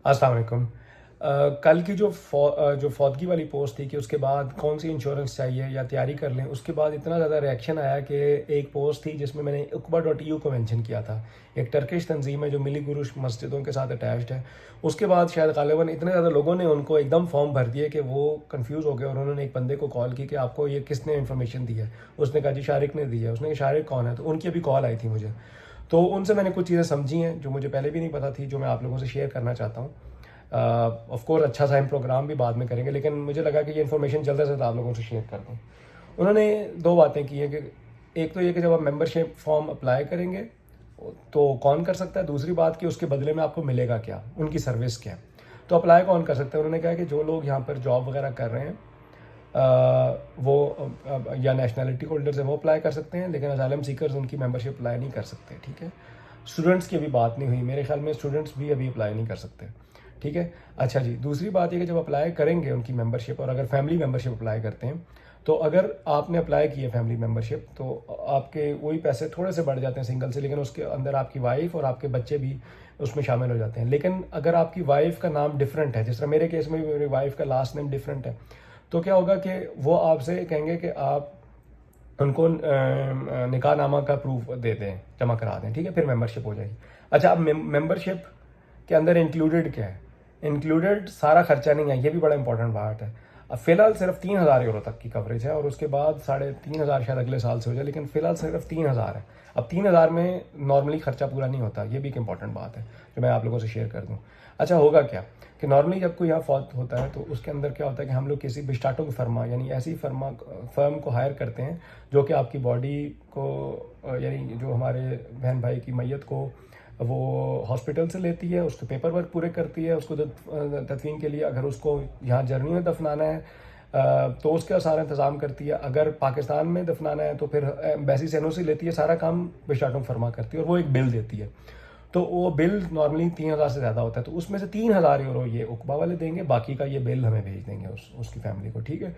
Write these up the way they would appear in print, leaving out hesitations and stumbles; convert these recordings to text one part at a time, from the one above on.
अस्सलाम वालेकुम। कल की जो फौतगी वाली पोस्ट थी कि उसके बाद कौन सी इंश्योरेंस चाहिए या तैयारी कर लें, उसके बाद इतना ज़्यादा रिएक्शन आया कि एक पोस्ट थी जिसमें मैंने ukba.eu को मेंशन किया था। एक टर्किश तंजीम है जो मिली गुरुश मस्जिदों के साथ अटैच्ड है। उसके बाद शायद गालिबन इतने ज़्यादा लोगों ने उनको एकदम फॉर्म भर दिए कि वो कंफ्यूज हो गए और उन्होंने एक बंदे को कॉल की कि आपको ये किसने इन्फॉर्मेशन दी है। उसने कहा जी शारिक ने दी है। उसने कहा शारिक कौन है, तो उनकी अभी कॉल आई थी मुझे। तो उनसे मैंने कुछ चीज़ें समझी हैं जो मुझे पहले भी नहीं पता थी, जो मैं आप लोगों से शेयर करना चाहता हूँ। ऑफ कोर्स अच्छा सा हम प्रोग्राम भी बाद में करेंगे, लेकिन मुझे लगा कि ये इन्फॉर्मेशन जल्द से जल्द आप लोगों से शेयर कर दूँ। उन्होंने दो बातें की हैं कि एक तो ये कि जब आप मेंबरशिप फॉर्म अप्लाई करेंगे तो कौन कर सकता है, दूसरी बात कि उसके बदले में आपको मिलेगा क्या, उनकी सर्विस क्या है। तो अप्लाई कौन कर सकता है, उन्होंने कहा कि जो लोग यहाँ पर जॉब वगैरह कर रहे हैं वो या नेशनलिटी होल्डर्स हैं वो अप्लाई कर सकते हैं, लेकिन असाइलम सीकर्स उनकी मेंबरशिप अप्लाई नहीं कर सकते। ठीक है, स्टूडेंट्स की अभी बात नहीं हुई, मेरे ख्याल में स्टूडेंट्स भी अभी अप्लाई नहीं कर सकते। ठीक है, अच्छा जी, दूसरी बात ये कि जब अप्लाई करेंगे उनकी मेंबरशिप, और अगर फैमिली मेंबरशिप अप्लाई करते हैं तो अगर आपने अप्लाई की है फैमिली मेंबरशिप तो आपके वही पैसे थोड़े से बढ़ जाते हैं सिंगल से, लेकिन उसके अंदर आपकी वाइफ और आपके बच्चे भी उसमें शामिल हो जाते हैं। लेकिन अगर आपकी वाइफ का नाम डिफरेंट है, जिस तरह मेरे केस में भी मेरी वाइफ का लास्ट नेम डिफरेंट है, तो क्या होगा कि वो आपसे कहेंगे कि आप उनको निकाह नामा का प्रूफ दे दें, जमा करा दें। ठीक है, फिर मेंबरशिप हो जाएगी। अच्छा, अब मेंबरशिप के अंदर इंक्लूडेड क्या है? इंक्लूडेड सारा खर्चा नहीं है, ये भी बड़ा इंपॉर्टेंट बात है। अब फिलहाल सिर्फ 3,000 यूरो तक की कवरेज है और उसके बाद 3,500 शायद अगले साल से हो जाए, लेकिन फिलहाल सिर्फ 3,000 है। अब 3,000 में नॉर्मली खर्चा पूरा नहीं होता, ये भी एक इंपॉर्टेंट बात है जो मैं आप लोगों से शेयर कर दूँ। अच्छा, होगा क्या कि नॉर्मली जब कोई यहाँ फौत होता है तो उसके अंदर क्या होता है कि हम लोग किसी बिस्टाटो की फर्मा यानी ऐसी फर्म को हायर करते हैं जो कि आपकी बॉडी को यानी जो हमारे बहन भाई की मैयत को वो हॉस्पिटल से लेती है, उसके पेपर वर्क पूरे करती है, उसको तदफीन के लिए अगर उसको यहाँ जर्मनी में दफनाना है तो उसका सारा इंतज़ाम करती है। अगर पाकिस्तान में दफनाना है तो फिर एम्बेसी से एनओसी लेती है, सारा काम बिस्टाटो फर्मा करती है और वो एक बिल देती है। तो वो बिल नॉर्मली 3,000 से ज़्यादा होता है, तो उसमें से 3,000 यूरो ये उकबा वाले देंगे, बाकी का ये बिल हमें भेज देंगे उसकी फैमिली को। ठीक है,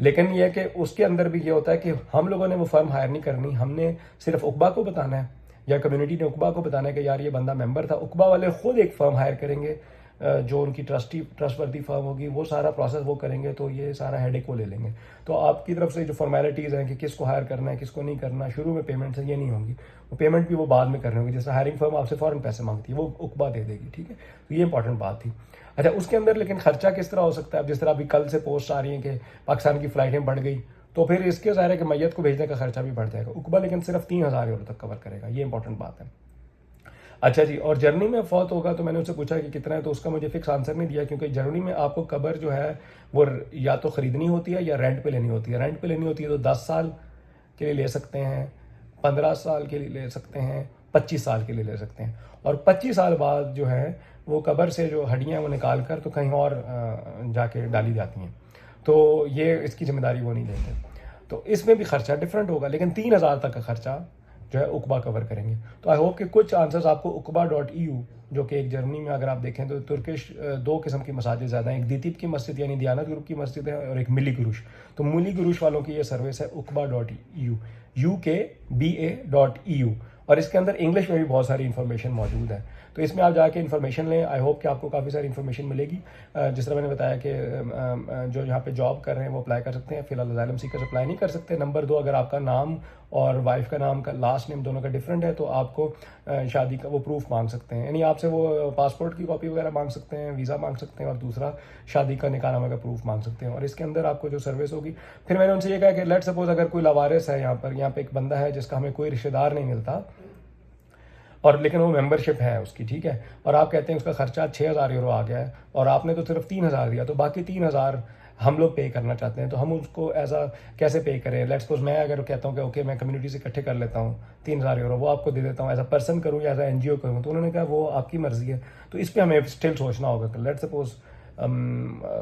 लेकिन ये है कि उसके अंदर भी ये होता है कि हम लोगों ने वो फर्म हायर नहीं करनी, हमने सिर्फ उकबा को बताना है या कम्युनिटी ने उकबा को बताना है कि यार ये बंदा मेंबर था। उकबा वाले खुद एक फ़र्म हायर करेंगे जो उनकी ट्रस्टवर्दी फर्म होगी, वो सारा प्रोसेस वो करेंगे, तो ये सारा हेडेक वो ले लेंगे। तो आपकी तरफ से जो फॉर्मेलिटीज़ हैं कि किसको हायर करना है किसको नहीं करना, शुरू में पेमेंट से ये नहीं होंगी, वो पेमेंट भी वो बाद में करनी होगी। जैसे हायरिंग फर्म आपसे फ़ौरन पैसे मांगती है, वो उकबा दे देगी। ठीक है, तो ये इंपॉर्टेंट बात थी। अच्छा, उसके अंदर लेकिन खर्चा किस तरह हो सकता है? अब जिस तरह अभी कल से पोस्ट आ रही है कि पाकिस्तान की फ़्लाइटें बढ़ गई, तो फिर इसके ज़ाहिर है कि मैयत को भेजने का खर्चा भी बढ़ जाएगा। उकबा लेकिन सिर्फ 3,000 यूरो तक कवर करेगा, ये इंपॉर्टेंट बात है। अच्छा जी, और जर्मनी में फौत होगा तो मैंने उससे पूछा कि कितना है, तो उसका मुझे फिक्स आंसर नहीं दिया, क्योंकि जर्मनी में आपको कबर जो है वो या तो ख़रीदनी होती है या रेंट पे लेनी होती है। रेंट पे लेनी होती है तो 10 साल के लिए ले सकते हैं, 15 साल के लिए ले सकते हैं, 25 साल के लिए ले सकते हैं, और 25 साल बाद जो है वो कबर से जो हड्डियाँ वो निकाल कर तो कहीं और जाके डाली जाती हैं, तो ये इसकी जिम्मेदारी वो नहीं लेते। तो इसमें भी खर्चा डिफरेंट होगा, लेकिन 3,000 तक का खर्चा जो है उकबा कवर करेंगे। तो आई होप कि कुछ आंसर्स आपको ukba.eu, जो कि एक जर्मनी में अगर आप देखें तो तुर्किश दो किस्म की मसाजिद ज़्यादा हैं, एक दीतीब की मस्जिद यानी दियानत ग्रुप की मस्जिद है और एक मिली गुरुश। तो मिली गुरुश वालों की ये सर्विस है ukba.eu, ukba.eu, और इसके अंदर इंग्लिश में भी बहुत सारी इन्फॉर्मेशन मौजूद है, तो इसमें आप जाके इन्फॉर्मेशन लें। आई होप कि आपको काफ़ी सारी इन्फॉर्मेशन मिलेगी। जिस तरह मैंने बताया कि जो यहाँ पे जॉब कर रहे हैं वो अप्लाई कर सकते हैं, फिलहाल असाइलम सीकर्स अप्लाई नहीं कर सकते। नंबर 2, अगर आपका नाम और वाइफ का नाम का लास्ट नेम दोनों का डिफरेंट है तो आपको शादी का वो प्रूफ मांग सकते हैं, यानी आपसे वो पासपोर्ट की कॉपी वगैरह मांग सकते हैं, वीज़ा मांग सकते हैं, और दूसरा शादी का निकाहनामा का प्रूफ मांग सकते हैं। और इसके अंदर आपको जो सर्विस होगी, फिर मैंने उनसे ये कहा कि लेट सपोज अगर कोई लवारिस है यहाँ पे एक बंदा है जिसका हमें कोई रिश्तेदार नहीं मिलता, और लेकिन वो मेंबरशिप है उसकी, ठीक है, और आप कहते हैं उसका खर्चा 6,000 यूरो आ गया है और आपने तो सिर्फ 3,000 दिया, तो बाकी 3,000 हम लोग पे करना चाहते हैं, तो हम उसको ऐसा कैसे पे करें? लेट्स सपोज मैं अगर कहता हूँ कि ओके मैं कम्युनिटी से इकट्ठे कर लेता हूँ 3,000 यूरो, वो आपको दे देता हूँ, एज अ पर्सन करूँ या एज अ एनजीओ करूँ, तो उन्होंने कहा वो आपकी मर्जी है। तो इस पर हमें स्टिल सोचना होगा कि लेट्स सपोज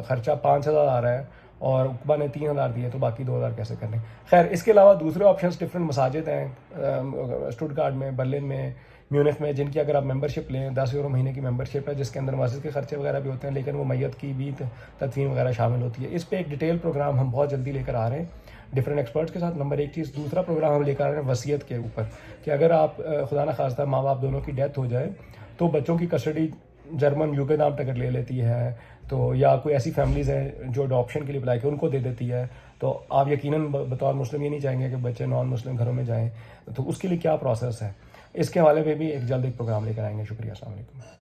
खर्चा 5,000 आ रहा है और उकबा ने 3,000 दिए, तो बाकी 2,000 कैसे करने? खैर, इसके अलावा दूसरे ऑप्शंस डिफरेंट मसाजिद हैं स्टुटगार्ट में, बर्लिन में, म्यूनिख में, जिनकी अगर आप मेंबरशिप लें 10 यूरो महीने की मेंबरशिप है, जिसके अंदर मस्जिद के खर्चे वगैरह भी होते हैं, लेकिन वो मैयत की भी तदफीन वगैरह शामिल होती है। इस पर एक डिटेल प्रोग्राम हम बहुत जल्दी लेकर आ रहे हैं डिफरेंट एक्सपर्ट्स के साथ। नंबर 1 चीज़, दूसरा प्रोग्राम हम लेकर आ रहे हैं वसीयत के ऊपर, कि अगर आप खुदा न खास्ता माँ बाप दोनों की डेथ हो जाए तो बच्चों की कस्टडी जर्मन यूके नाम टिकट ले लेती है, तो या कोई ऐसी फैमिलीज़ हैं जो अडॉप्शन के लिए अप्लाई कर उनको दे देती है, तो आप यकीनन बतौर मुस्लिम ये नहीं चाहेंगे कि बच्चे नॉन मुस्लिम घरों में जाएं, तो उसके लिए क्या प्रोसेस है, इसके हवाले में भी एक जल्द एक प्रोग्राम लेकर आएंगे। शुक्रिया, अस्सलाम वालेकुम।